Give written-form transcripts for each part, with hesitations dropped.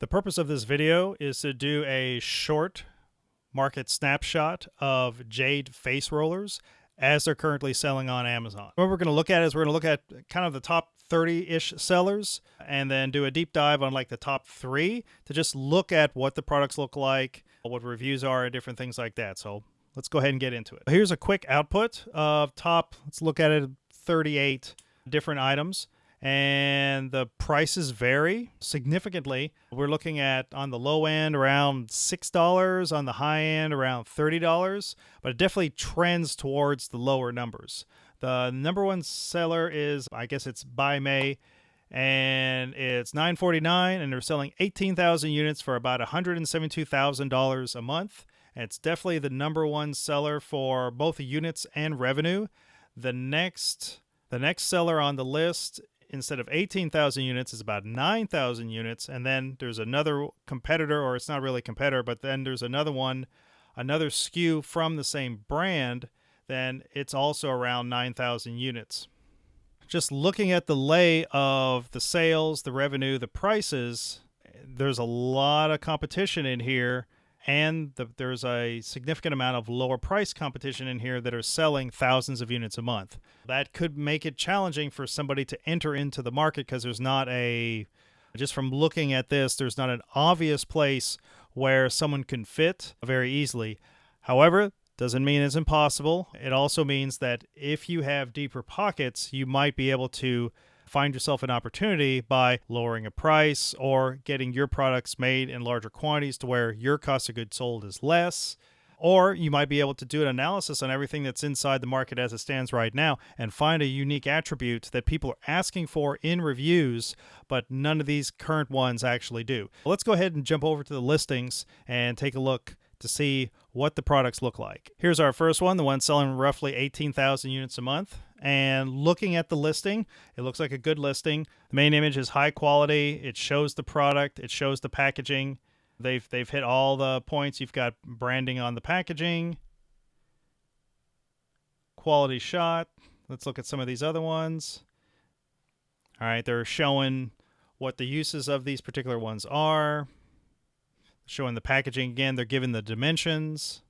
The purpose of this video is to do a short market snapshot of Jade face rollers as they're currently selling on Amazon. What we're going to look at is we're going to look at kind of the top 30-ish sellers and then do a deep dive on like the top 3 to just look at what the products look like, what reviews are, and different things like that. So let's go ahead and get into it. Here's a quick output of top, let's look at it, 38 different items. And the prices vary significantly. We're looking at on the low end around $6, on the high end around $30, but it definitely trends towards the lower numbers. The number one seller is, I guess it's BaiMei, and it's $9.49, and they're selling 18,000 units for about $172,000 a month. And it's definitely the number one seller for both units and revenue. The next seller on the list, instead of 18,000 units, is about 9,000 units. And then there's another competitor, or it's not really a competitor, but then there's another one, another SKU from the same brand, then it's also around 9,000 units. Just looking at the lay of the sales, the revenue, the prices, there's a lot of competition in here. And there's a significant amount of lower price competition in here that are selling thousands of units a month. That could make it challenging for somebody to enter into the market because there's not just from looking at this, there's not an obvious place where someone can fit very easily. However, doesn't mean it's impossible. It also means that if you have deeper pockets, you might be able to find yourself an opportunity by lowering a price or getting your products made in larger quantities to where your cost of goods sold is less. Or you might be able to do an analysis on everything that's inside the market as it stands right now and find a unique attribute that people are asking for in reviews, but none of these current ones actually do. Let's go ahead and jump over to the listings and take a look to see what the products look like. Here's our first one, the one selling roughly 18,000 units a month. And looking at the listing, it looks like a good listing. The main image is high quality. It shows the product. It shows the packaging. They've hit all the points. You've got branding on the packaging. Quality shot. Let's look at some of these other ones. All right, they're showing what the uses of these particular ones are. Showing the packaging again. They're giving the dimensions.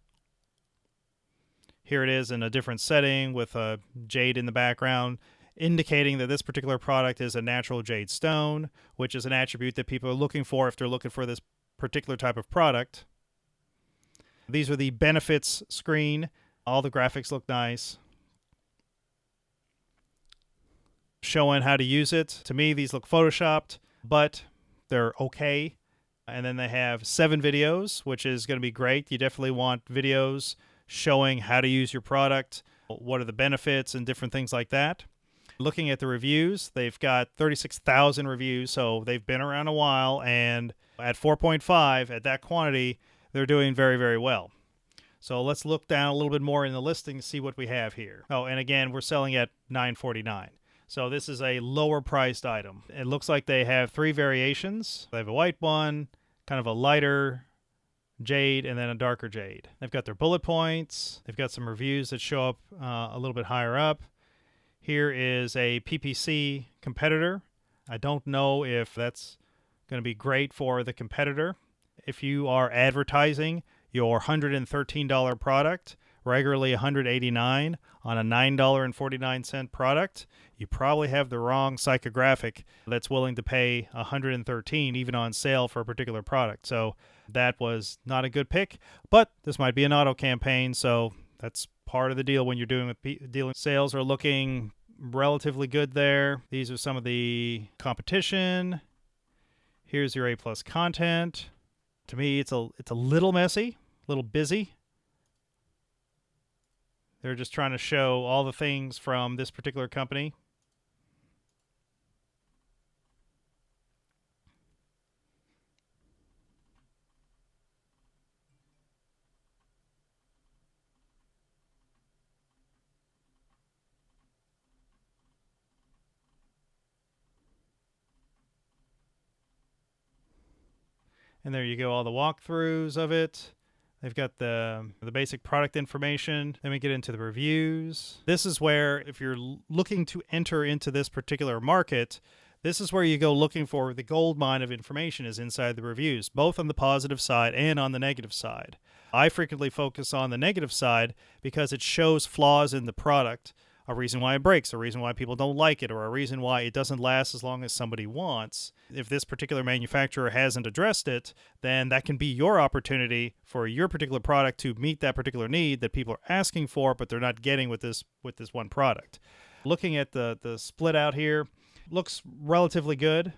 Here it is in a different setting with a jade in the background, indicating that this particular product is a natural jade stone, which is an attribute that people are looking for if they're looking for this particular type of product. These are the benefits screen. All the graphics look nice. Showing how to use it. To me, these look photoshopped, but they're okay. And then they have 7 videos, which is going to be great. You definitely want videos showing how to use your product, what are the benefits, and different things like that. Looking at the reviews, they've got 36,000 reviews, so they've been around a while, and at 4.5, at that quantity, they're doing very, very well. So let's look down a little bit more in the listing to see what we have here. Oh, and again, we're selling at $9.49. So this is a lower priced item. It looks like they have 3 variations. They have a white one, kind of a lighter jade, and then a darker jade. They've got their bullet points. They've got some reviews that show up a little bit higher up. Here is a PPC competitor. I don't know if that's going to be great for the competitor. If you are advertising your $113 product, regularly $189 on a $9.49 product, you probably have the wrong psychographic that's willing to pay $113 even on sale for a particular product. So that was not a good pick, but this might be an auto campaign, so that's part of the deal when you're doing with dealing. Sales are looking relatively good there. These are some of the competition. Here's your A+ content. To me, it's a little messy, a little busy. They're just trying to show all the things from this particular company. And there you go, all the walkthroughs of it. They've got the basic product information. Then we get into the reviews. This is where, if you're looking to enter into this particular market, This is where you go looking for the gold mine of information is inside the reviews, both on the positive side and on the negative side. I frequently focus on the negative side because it shows flaws in the product, a reason why it breaks, a reason why people don't like it, or a reason why it doesn't last as long as somebody wants. If this particular manufacturer hasn't addressed it, then that can be your opportunity for your particular product to meet that particular need that people are asking for, but they're not getting with this one product. Looking at the split out here, looks relatively good.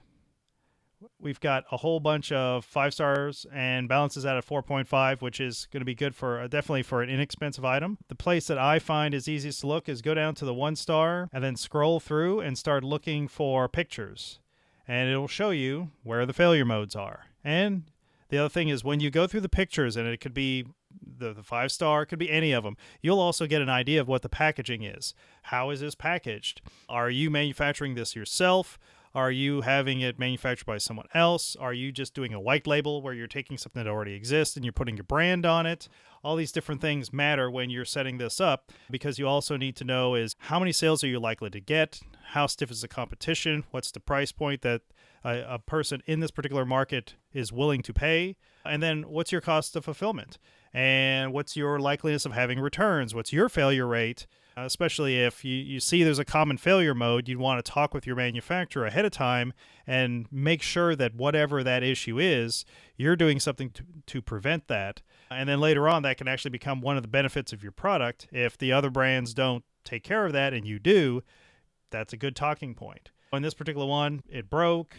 We've got a whole bunch of 5 stars and balances out at 4.5, which is going to be good for definitely for an inexpensive item. The place that I find is easiest to look is go down to the 1 star and then scroll through and start looking for pictures. And it'll show you where the failure modes are. And the other thing is when you go through the pictures, and it could be the 5 star, it could be any of them, you'll also get an idea of what the packaging is. How is this packaged? Are you manufacturing this yourself? Are you having it manufactured by someone else? Are you just doing a white label where you're taking something that already exists and you're putting your brand on it? All these different things matter when you're setting this up, because you also need to know is how many sales are you likely to get? How stiff is the competition? What's the price point that a person in this particular market is willing to pay? And then what's your cost of fulfillment? And what's your likeliness of having returns? What's your failure rate? Especially if you see there's a common failure mode, you'd want to talk with your manufacturer ahead of time and make sure that whatever that issue is, you're doing something to prevent that. And then later on, that can actually become one of the benefits of your product. If the other brands don't take care of that and you do, that's a good talking point. In this particular one, it broke.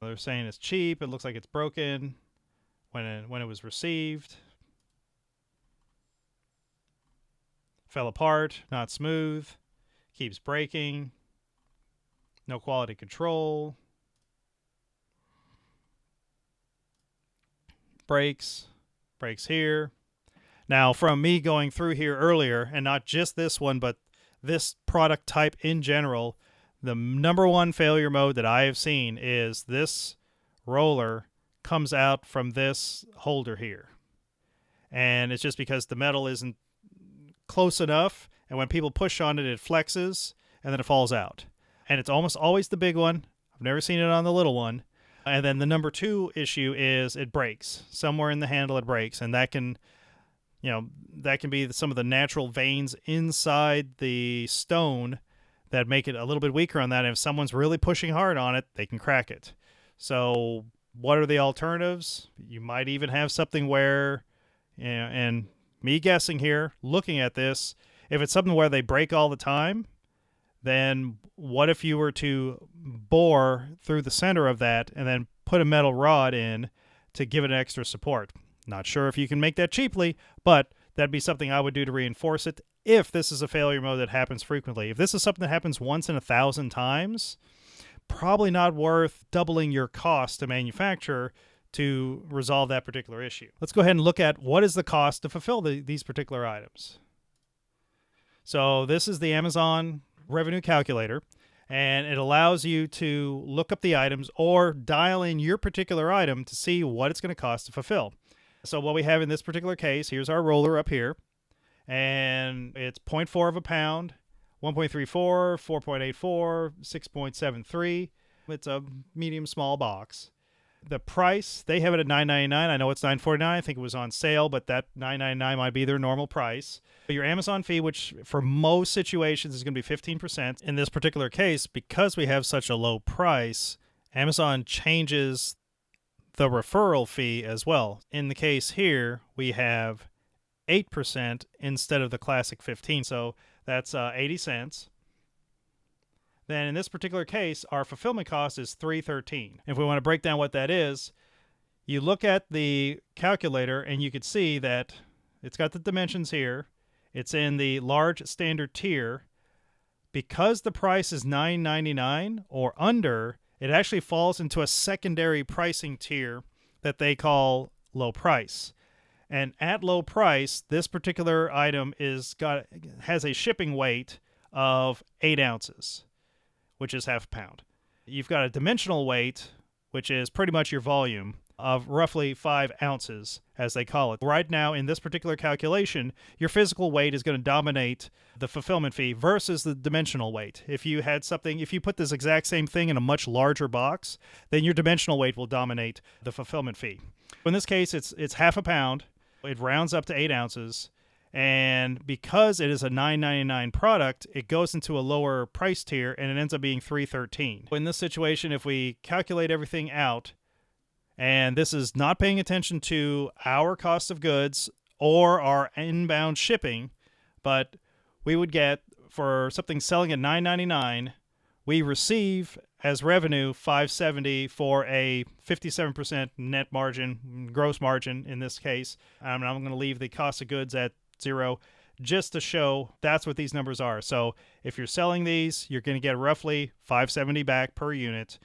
They're saying it's cheap. It looks like it's broken when it was received. Fell apart, not smooth, keeps breaking, no quality control, breaks here. Now, from me going through here earlier, and not just this one, but this product type in general, the number one failure mode that I have seen is this roller comes out from this holder here. And it's just because the metal isn't close enough, and when people push on it, it flexes and then it falls out. And it's almost always the big one. I've never seen it on the little one. And then the number 2 issue is it breaks. Somewhere in the handle it breaks, and that can be some of the natural veins inside the stone that make it a little bit weaker on that. And if someone's really pushing hard on it, they can crack it. So what are the alternatives? You might even have something where, and me guessing here, looking at this, if it's something where they break all the time, then what if you were to bore through the center of that and then put a metal rod in to give it extra support? Not sure if you can make that cheaply, but that'd be something I would do to reinforce it if this is a failure mode that happens frequently. If this is something that happens once in 1,000 times, probably not worth doubling your cost to manufacture to resolve that particular issue. Let's go ahead and look at what is the cost to fulfill these particular items. So this is the Amazon revenue calculator, and it allows you to look up the items or dial in your particular item to see what it's going to cost to fulfill. So what we have in this particular case, here's our roller up here, and it's 0.4 of a pound, 1.34, 4.84, 6.73. It's a medium small box. The price, they have it at $9.99. I know it's $9.49. I think it was on sale, but that $9.99 might be their normal price. But your Amazon fee, which for most situations is going to be 15%. In this particular case, because we have such a low price, Amazon changes the referral fee as well. In the case here, we have 8% instead of the classic 15%. So that's 80 cents. Then in this particular case, our fulfillment cost is $3.13. If we want to break down what that is, you look at the calculator and you can see that it's got the dimensions here. It's in the large standard tier. Because the price is $9.99 or under, it actually falls into a secondary pricing tier that they call low price. And at low price, this particular item has a shipping weight of 8 ounces. Which is half a pound. You've got a dimensional weight, which is pretty much your volume, of roughly 5 ounces, as they call it. Right now, in this particular calculation, your physical weight is going to dominate the fulfillment fee versus the dimensional weight. If you had something, if you put this exact same thing in a much larger box, then your dimensional weight will dominate the fulfillment fee. In this case, it's half a pound. It rounds up to 8 ounces. And because it is a $9.99 product, it goes into a lower price tier and it ends up being $3.13. In this situation, if we calculate everything out, and this is not paying attention to our cost of goods or our inbound shipping, but we would get, for something selling at $9.99, we receive as revenue $570 for a 57% net margin, gross margin in this case. I'm going to leave the cost of goods at 0 just to show that's what these numbers are. So if you're selling these, you're going to get roughly $570 back per unit.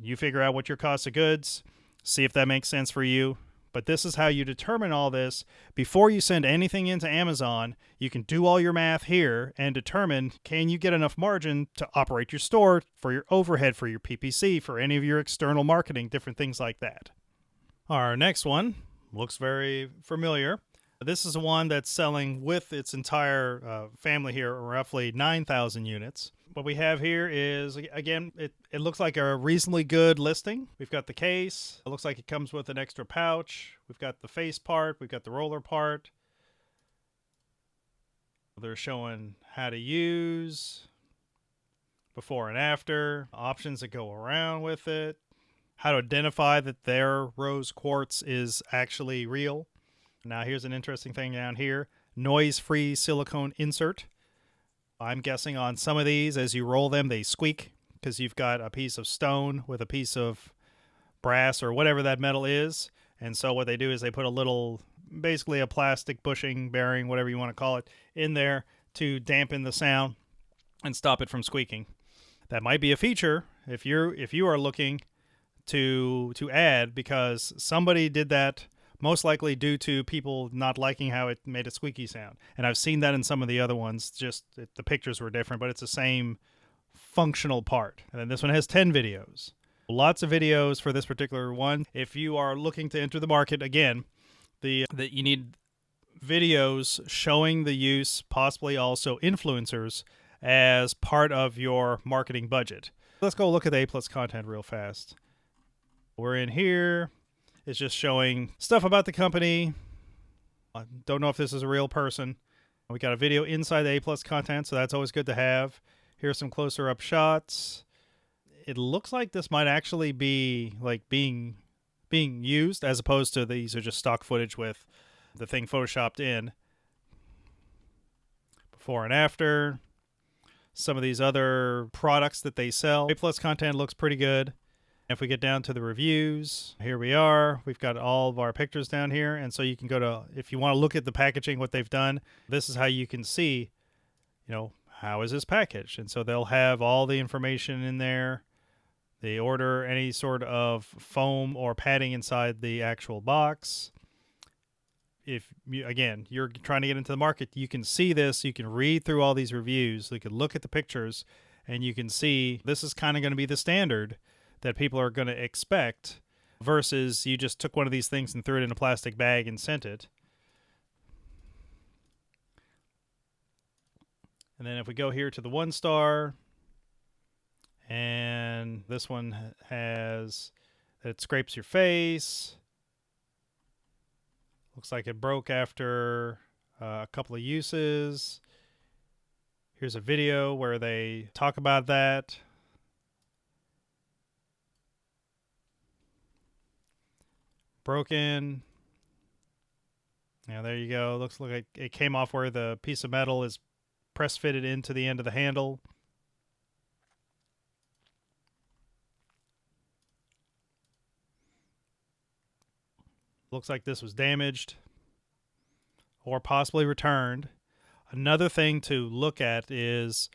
You figure out what your cost of goods, see if that makes sense for you. But this is how you determine all this. Before you send anything into Amazon, you can do all your math here and determine, can you get enough margin to operate your store, for your overhead, for your PPC, for any of your external marketing, different things like that. Our next one looks very familiar. This is one that's selling with its entire family here, roughly 9,000 units. What we have here is, again, it looks like a reasonably good listing. We've got the case. It looks like it comes with an extra pouch. We've got the face part. We've got the roller part. They're showing how to use, before and after, options that go around with it, how to identify that their rose quartz is actually real. Now, here's an interesting thing down here. Noise-free silicone insert. I'm guessing on some of these, as you roll them, they squeak because you've got a piece of stone with a piece of brass or whatever that metal is. And so what they do is they put a little, basically a plastic bushing, bearing, whatever you want to call it, in there to dampen the sound and stop it from squeaking. That might be a feature if you are looking to add, because somebody did that, most likely due to people not liking how it made a squeaky sound. And I've seen that in some of the other ones, just the pictures were different, but it's the same functional part. And then this one has 10 videos. Lots of videos for this particular one. If you are looking to enter the market, again, you need videos showing the use, possibly also influencers, as part of your marketing budget. Let's go look at the A+ content real fast. We're in here. It's just showing stuff about the company. I don't know if this is a real person. We got a video inside the A+ content, so that's always good to have. Here's some closer up shots. It looks like this might actually be like being used, as opposed to these are just stock footage with the thing photoshopped in. Before and after. Some of these other products that they sell. A+ content looks pretty good. If we get down to the reviews, here we are. We've got all of our pictures down here. And so you can go to, if you want to look at the packaging, what they've done, this is how you can see, how is this packaged? And so they'll have all the information in there. They order any sort of foam or padding inside the actual box. If you're trying to get into the market, you can see this. You can read through all these reviews. You can look at the pictures and you can see this is kind of going to be the standard that people are going to expect, versus you just took one of these things and threw it in a plastic bag and sent it. And then if we go here to the 1 star, and this one has that it scrapes your face. Looks like it broke after a couple of uses. Here's a video where they talk about that. Broken. Now there you go. Looks like it came off where the piece of metal is press fitted into the end of the handle. Looks like this was damaged or possibly returned. Another thing to look at is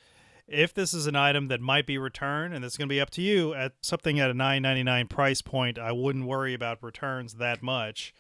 if this is an item that might be returned, and it's going to be up to you, at something at a $9.99 price point, I wouldn't worry about returns that much.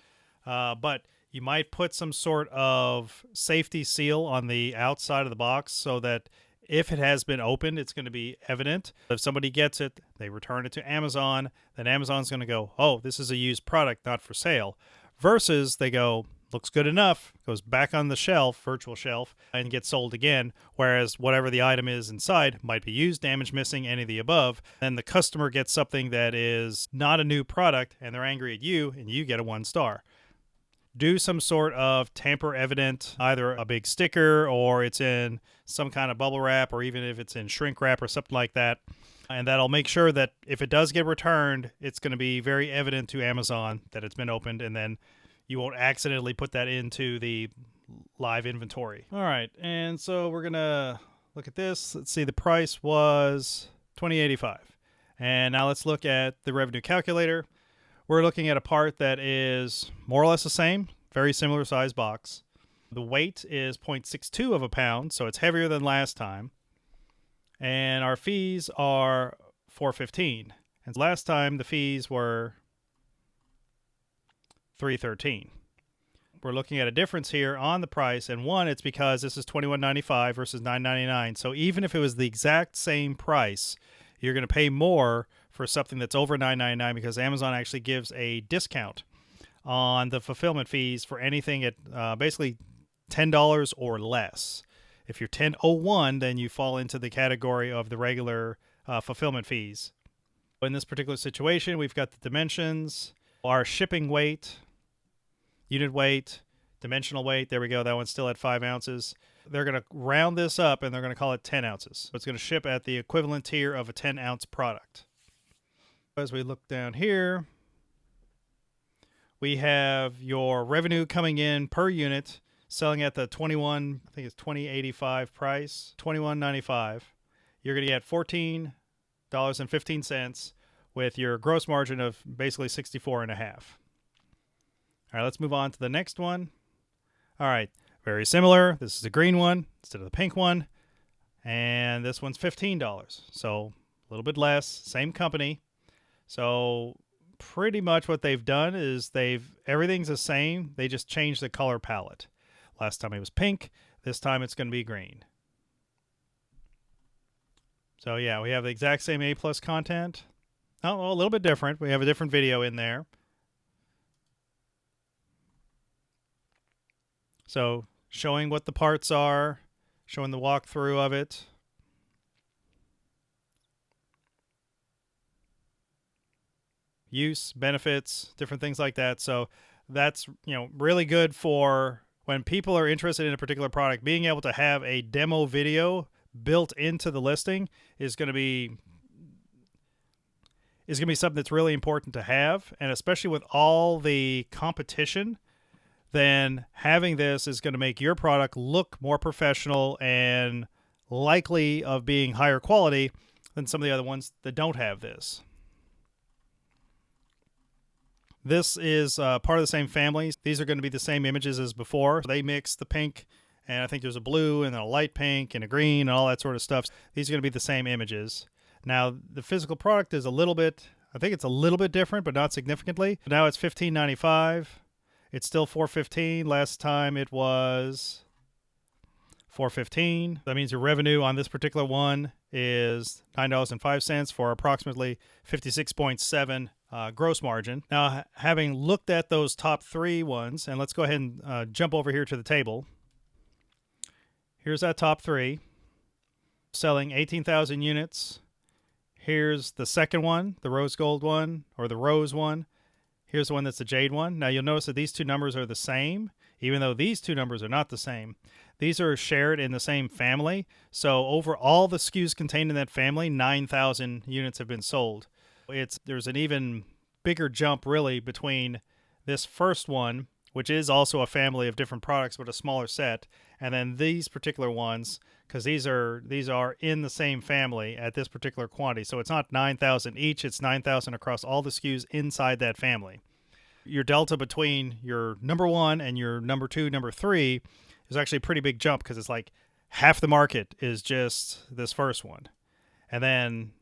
But you might put some sort of safety seal on the outside of the box so that If it has been opened, it's going to be evident. If somebody gets it, they return it to Amazon, then Amazon's going to go, oh, this is a used product, not for sale. Versus they go, looks good enough, goes back on the shelf, virtual shelf, and gets sold again. Whereas whatever the item is inside might be used, damage, missing, any of the above. Then the customer gets something that is not a new product, and they're angry at you, and you get a 1 star. Do some sort of tamper evident, either a big sticker or it's in some kind of bubble wrap, or even if it's in shrink wrap or something like that. And that'll make sure that if it does get returned, it's going to be very evident to Amazon that it's been opened, and then you won't accidentally put that into the live inventory. All right, and so we're going to look at this. Let's see, the price was $20.85. And now let's look at the revenue calculator. We're looking at a part that is more or less the same, very similar size box. The weight is 0.62 of a pound, so it's heavier than last time. And our fees are $4.15. And last time the fees were $3.13. We're looking at a difference here on the price, and one, it's because this is $21.95 versus $9.99. So even if it was the exact same price, you're going to pay more for something that's over $9.99 because Amazon actually gives a discount on the fulfillment fees for anything at basically $10 or less. If you're $10.01, then you fall into the category of the regular fulfillment fees. In this particular situation, we've got the dimensions, our shipping weight, unit weight, dimensional weight. There we go. That one's still at 5 ounces. They're going to round this up and they're going to call it 10 ounces. So it's going to ship at the equivalent tier of a 10-ounce product. As we look down here, we have your revenue coming in per unit, selling at the $20.85 price, $21.95. You're going to get $14.15 with your gross margin of basically 64.5. All right, let's move on to the next one. All right, very similar. This is the green one instead of the pink one. And this one's $15. So a little bit less, same company. So pretty much what they've done is everything's the same. They just changed the color palette. Last time it was pink. This time it's going to be green. So yeah, we have the exact same A+ content. Oh, well, a little bit different. We have a different video in there. So showing what the parts are, showing the walkthrough of it. Use, benefits, different things like that. So that's, really good for when people are interested in a particular product. Being able to have a demo video built into the listing is going to be something that's really important to have, and especially with all the competition, then having this is going to make your product look more professional and likely of being higher quality than some of the other ones that don't have this. This is part of the same family. These are going to be the same images as before. They mix the pink, and I think there's a blue and then a light pink and a green and all that sort of stuff. These are going to be the same images. Now, the physical product is I think it's a little bit different, but not significantly. Now it's $15.95. It's still $4.15. Last time it was $4.15. That means your revenue on this particular one is $9.05 for approximately 56.7 gross margin. Now, having looked at those top 3 ones, and let's go ahead and jump over here to the table. Here's that top 3, selling 18,000 units. Here's the second one, the rose gold one, or the rose one. Here's the one that's the jade one. Now, you'll notice that these 2 numbers are the same, even though these 2 numbers are not the same. These are shared in the same family. So over all the SKUs contained in that family, 9,000 units have been sold. There's an even bigger jump, really, between this first one, which is also a family of different products but a smaller set, and then these particular ones, because these are in the same family at this particular quantity. So it's not 9,000 each, it's 9,000 across all the SKUs inside that family. Your delta between your number 1 and your number 2, number 3 is actually a pretty big jump, because it's like half the market is just this first one. And then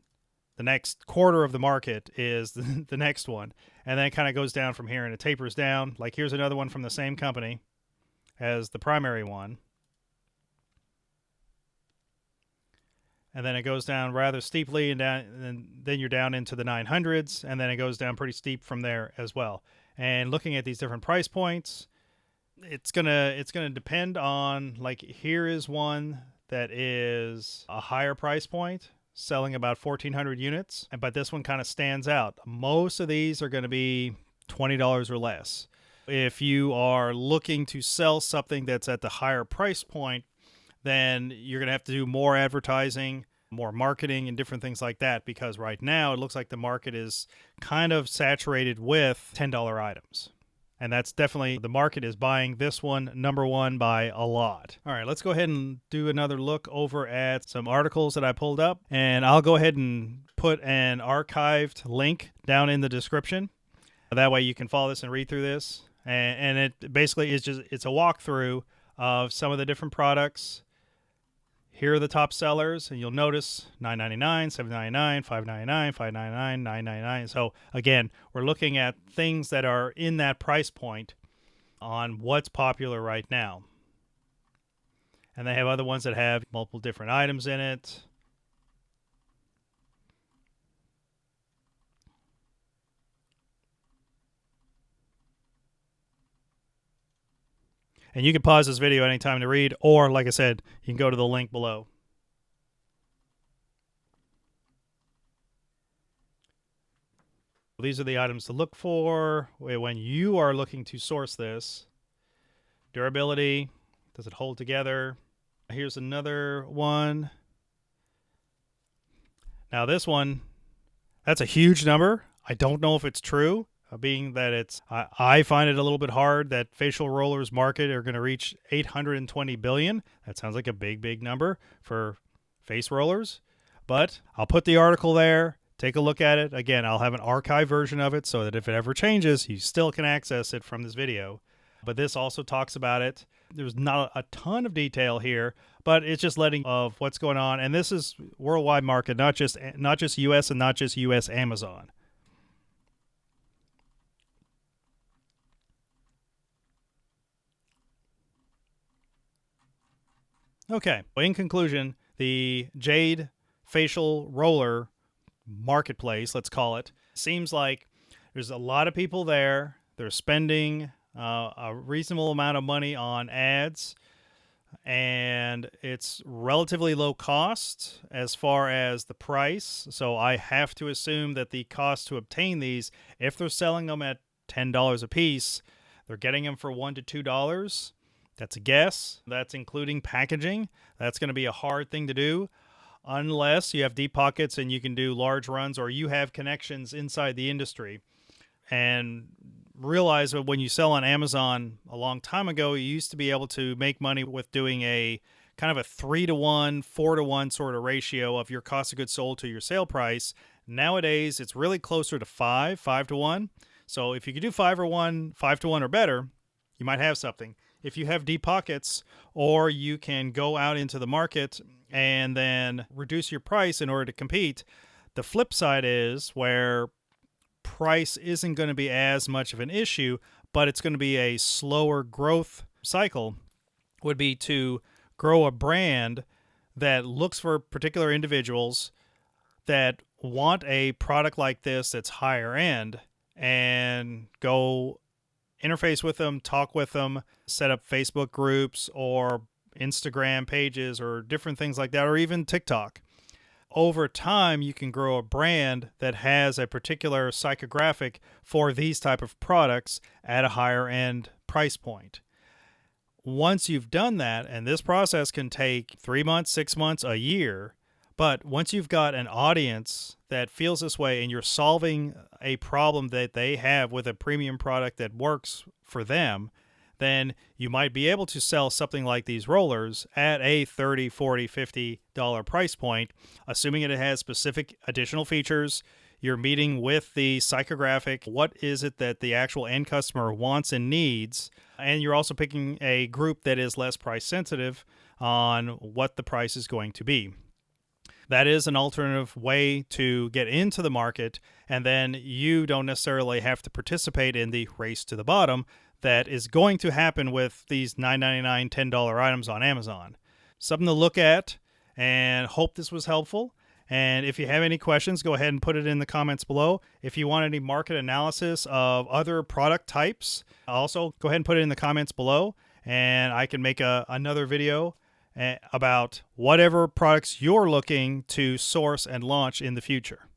the next quarter of the market is the next one. And then it kind of goes down from here and it tapers down. Like here's another one from the same company as the primary one. and then it goes down rather steeply, and then you're down into the 900s, and then it goes down pretty steep from there as well. And looking at these different price points, it's gonna depend on, like, here is one that is a higher price point, selling about 1,400 units, but this one kind of stands out. Most of these are going to be $20 or less. If you are looking to sell something that's at the higher price point, then you're going to have to do more advertising, more marketing, and different things like that, because right now it looks like the market is kind of saturated with $10 items. And that's definitely, the market is buying this one, number one, by a lot. All right, let's go ahead and do another look over at some articles that I pulled up. And I'll go ahead and put an archived link down in the description. That way you can follow this and read through this. And it basically is it's a walkthrough of some of the different products. Here are the top sellers, and you'll notice $9.99, $7.99, $5.99, $5.99, $9.99. So again, we're looking at things that are in that price point on what's popular right now. And they have other ones that have multiple different items in it. And you can pause this video anytime to read, or like I said, you can go to the link below. These are the items to look for when you are looking to source this. Durability, does it hold together? Here's another one. Now this one, that's a huge number. I don't know if it's true. Being that I find it a little bit hard that facial rollers market are going to reach 820 billion. That sounds like a big number for face rollers, but I'll put the article there. Take a look at it. Again, I'll have an archive version of it so that if it ever changes, you still can access it from this video. But this also talks about it. There's not a ton of detail here, but it's just letting of what's going on. And this is worldwide market, not just US and not just US Amazon. Okay, in conclusion, the Jade facial roller marketplace, let's call it, seems like there's a lot of people there. They're spending a reasonable amount of money on ads, and it's relatively low cost as far as the price. So I have to assume that the cost to obtain these, if they're selling them at $10 a piece, they're getting them for $1 to $2. That's a guess. That's including packaging. That's going to be a hard thing to do unless you have deep pockets and you can do large runs, or you have connections inside the industry. And realize that when you sell on Amazon a long time ago, you used to be able to make money with doing a kind of a 3-to-1, 4-to-1 sort of ratio of your cost of goods sold to your sale price. Nowadays, it's really closer to 5-to-1. So if you could do 5-to-1 or better, you might have something. If you have deep pockets, or you can go out into the market and then reduce your price in order to compete. The flip side is where price isn't going to be as much of an issue, but it's going to be a slower growth cycle, would be to grow a brand that looks for particular individuals that want a product like this that's higher end, and go interface with them, talk with them, set up Facebook groups or Instagram pages or different things like that, or even TikTok. Over time, you can grow a brand that has a particular psychographic for these type of products at a higher end price point. Once you've done that, and this process can take 3 months, 6 months, a year, but once you've got an audience that feels this way and you're solving a problem that they have with a premium product that works for them, then you might be able to sell something like these rollers at a $30, $40, $50 price point, assuming it has specific additional features. You're meeting with the psychographic. What is it that the actual end customer wants and needs? And you're also picking a group that is less price sensitive on what the price is going to be. That is an alternative way to get into the market, and then you don't necessarily have to participate in the race to the bottom that is going to happen with these $9.99, $10 items on Amazon. Something to look at, and hope this was helpful. And if you have any questions, go ahead and put it in the comments below. If you want any market analysis of other product types, also go ahead and put it in the comments below, and I can make another video about whatever products you're looking to source and launch in the future.